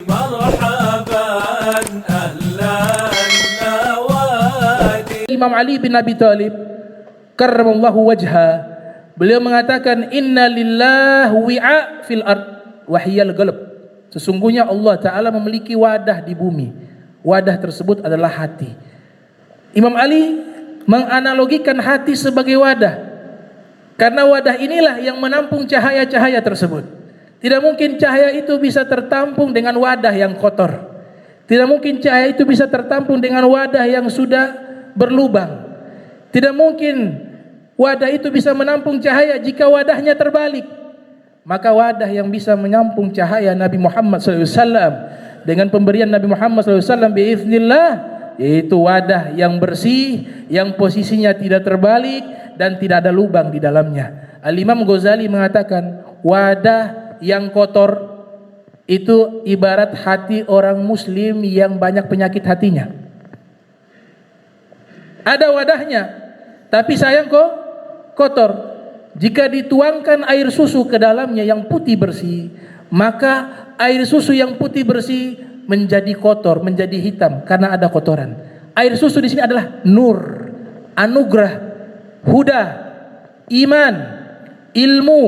Marhaban ahlan nawadi. Imam Ali bin Abi Thalib karramallahu wajha, beliau mengatakan inna lillahi wi'a fil ard wa hiyal qalb. Sesungguhnya Allah Ta'ala memiliki wadah di bumi. Wadah tersebut adalah hati. Imam Ali menganalogikan hati sebagai wadah, karena wadah inilah yang menampung cahaya-cahaya tersebut. Tidak mungkin cahaya itu bisa tertampung dengan wadah yang kotor. Tidak mungkin cahaya itu bisa tertampung dengan wadah yang sudah berlubang. Tidak mungkin wadah itu bisa menampung cahaya jika wadahnya terbalik. Maka wadah yang bisa menampung cahaya Nabi Muhammad SAW dengan pemberian Nabi Muhammad SAW biiznillah, yaitu wadah yang bersih, yang posisinya tidak terbalik dan tidak ada lubang di dalamnya. Al-Imam Ghazali mengatakan wadah yang kotor itu ibarat hati orang muslim yang banyak penyakit hatinya. Ada wadahnya, tapi sayang kok kotor. Jika dituangkan air susu ke dalamnya yang putih bersih, maka air susu yang putih bersih menjadi kotor, menjadi hitam karena ada kotoran. Air susu di sini adalah nur, anugerah, huda, iman, ilmu,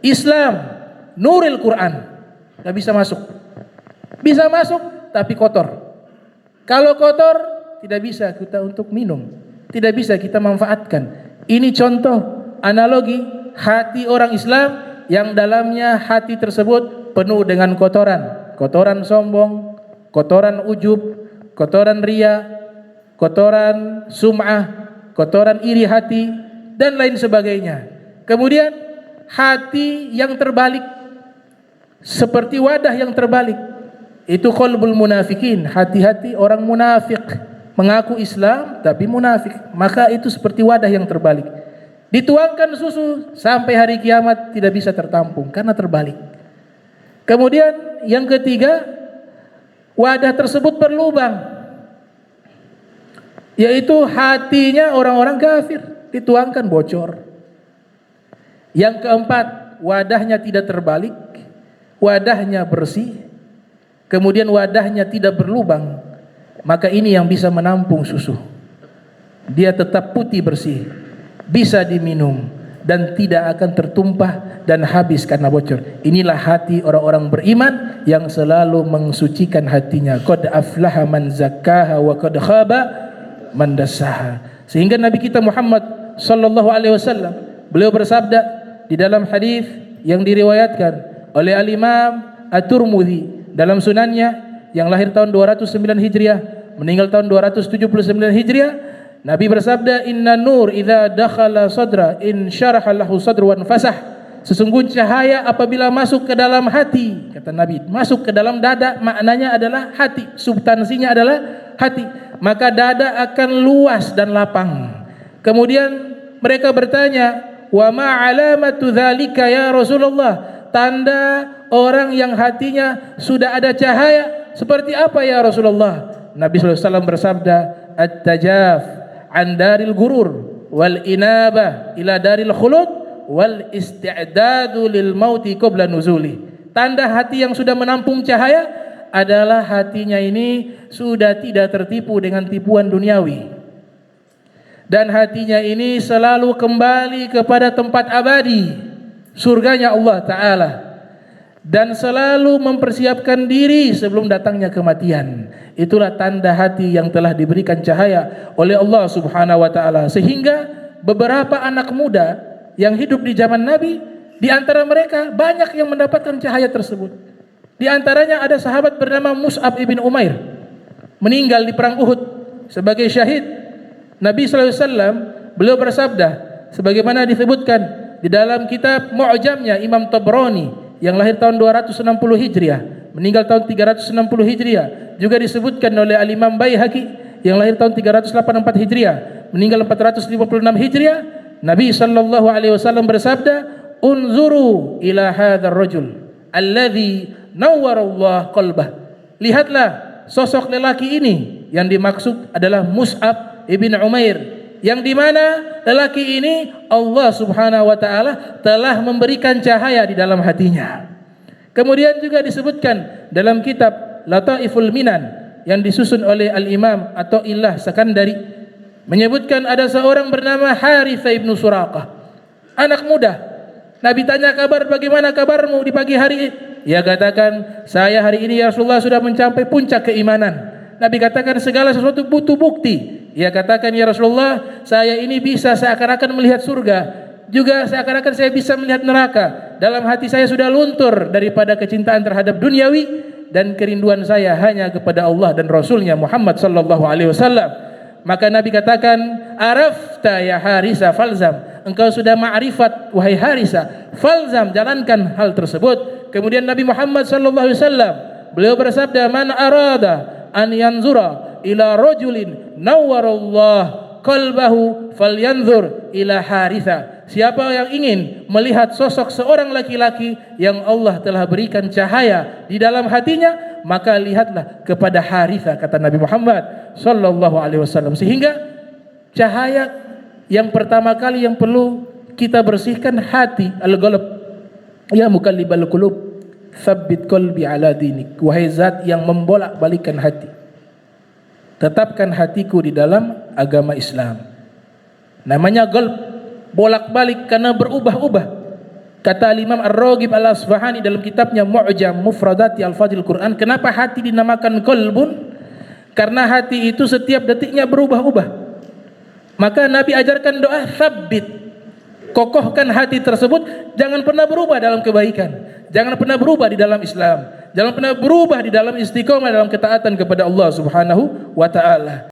Islam, nuril Quran. Gak bisa masuk. Bisa masuk tapi kotor. Kalau kotor tidak bisa kita untuk minum, tidak bisa kita manfaatkan. Ini contoh analogi hati orang Islam yang dalamnya hati tersebut penuh dengan kotoran. Kotoran sombong, kotoran ujub, kotoran riya, kotoran sum'ah, kotoran iri hati dan lain sebagainya. Kemudian hati yang terbalik, seperti wadah yang terbalik, itu qalbul munafikin, hati-hati orang munafik, mengaku Islam tapi munafik. Maka itu seperti wadah yang terbalik. Dituangkan susu sampai hari kiamat tidak bisa tertampung karena terbalik. Kemudian yang ketiga, wadah tersebut berlubang, yaitu hatinya orang-orang kafir, dituangkan bocor. Yang keempat, wadahnya tidak terbalik, wadahnya bersih, kemudian wadahnya tidak berlubang, maka ini yang bisa menampung susu. Dia tetap putih bersih, bisa diminum dan tidak akan tertumpah dan habis karena bocor. Inilah hati orang-orang beriman yang selalu mensucikan hatinya. Qad aflaha man zakkaha wa qad khaba man dassaha. Sehingga Nabi kita Muhammad sallallahu alaihi wasallam, beliau bersabda di dalam hadis yang diriwayatkan oleh Al-Imam At-Tirmidzi dalam sunannya, yang lahir tahun 209 Hijriah, meninggal tahun 279 Hijriah, Nabi bersabda, inna nur idza dakhala sadra in syaraha lahu sadru wan fasah. Sesungguhnya cahaya apabila masuk ke dalam hati, kata Nabi, masuk ke dalam dada, maknanya adalah hati, substansinya adalah hati, maka dada akan luas dan lapang. Kemudian mereka bertanya, wa ma alamatu dzalika ya Rasulullah? Tanda orang yang hatinya sudah ada cahaya seperti apa ya Rasulullah? Nabi SAW bersabda, at-tajaf an daril gurur wal inabah ila daril khulud wal isti'dadu lil mauti qabla nuzuli. Tanda hati yang sudah menampung cahaya adalah hatinya ini sudah tidak tertipu dengan tipuan duniawi, dan hatinya ini selalu kembali kepada tempat abadi, surganya Allah Ta'ala, dan selalu mempersiapkan diri sebelum datangnya kematian. Itulah tanda hati yang telah diberikan cahaya oleh Allah Subhanahu wa Ta'ala. Sehingga beberapa anak muda yang hidup di zaman Nabi, di antara mereka banyak yang mendapatkan cahaya tersebut. Di antaranya ada sahabat bernama Mus'ab ibn Umair, meninggal di perang Uhud sebagai syahid. Nabi SAW, beliau bersabda sebagaimana disebutkan di dalam kitab Mu'jamnya Imam Tabrani yang lahir tahun 260 Hijriah, meninggal tahun 360 Hijriah. Juga disebutkan oleh Al-Imam Baihaqi yang lahir tahun 384 Hijriah, meninggal 456 Hijriah. Nabi sallallahu alaihi wasallam bersabda, "Unzuru ila hadzal rajul alladzi nawwarallahu qalbah." Lihatlah sosok lelaki ini, yang dimaksud adalah Mus'ab ibn Umair, yang dimana lelaki ini Allah Subhanahu wa Ta'ala telah memberikan cahaya di dalam hatinya. Kemudian juga disebutkan dalam kitab Lataiful Minan yang disusun oleh Al-Imam Athaillah Sakandari, menyebutkan ada seorang bernama Harithah ibnu Suraqah, anak muda. Nabi tanya kabar, bagaimana kabarmu di pagi hari ini? Ia katakan, saya hari ini ya Rasulullah sudah mencapai puncak keimanan. Nabi katakan, segala sesuatu butuh bukti. Ia katakan, ya Rasulullah, saya ini bisa seakan-akan melihat surga, juga seakan-akan saya bisa melihat neraka. Dalam hati saya sudah luntur daripada kecintaan terhadap duniawi, dan kerinduan saya hanya kepada Allah dan Rasulnya Muhammad sallallahu alaihi wasallam. Maka Nabi katakan, arafta ya Harisa falzam, engkau sudah ma'rifat wahai Harisa, falzam, jalankan hal tersebut. Kemudian Nabi Muhammad sallallahu alaihi wasallam beliau bersabda, man arada an yanzura ila rajulin nawwarallah qalbahu falyanzur ila Haritha. Siapa yang ingin melihat sosok seorang laki-laki yang Allah telah berikan cahaya di dalam hatinya, maka lihatlah kepada Haritha, kata Nabi Muhammad sallallahu alaihi wasallam. Sehingga cahaya yang pertama kali yang perlu kita bersihkan hati, al-qalb. Ya mukallibal qulub, tsabbit qalbi ala dinik. Wahai zat yang membolak-balikkan hati, tetapkan hatiku di dalam agama Islam. Namanya qalb, bolak-balik karena berubah-ubah. Kata Imam Ar-Raghib Al-Asfahani dalam kitabnya Mu'jam Mufradati Al-Fadhil Quran, kenapa hati dinamakan qalbun? Karena hati itu setiap detiknya berubah-ubah. Maka Nabi ajarkan doa tsabbit, kokohkan hati tersebut, jangan pernah berubah dalam kebaikan, jangan pernah berubah di dalam Islam, jangan pernah berubah di dalam istiqomah dalam ketaatan kepada Allah Subhanahu wa taala.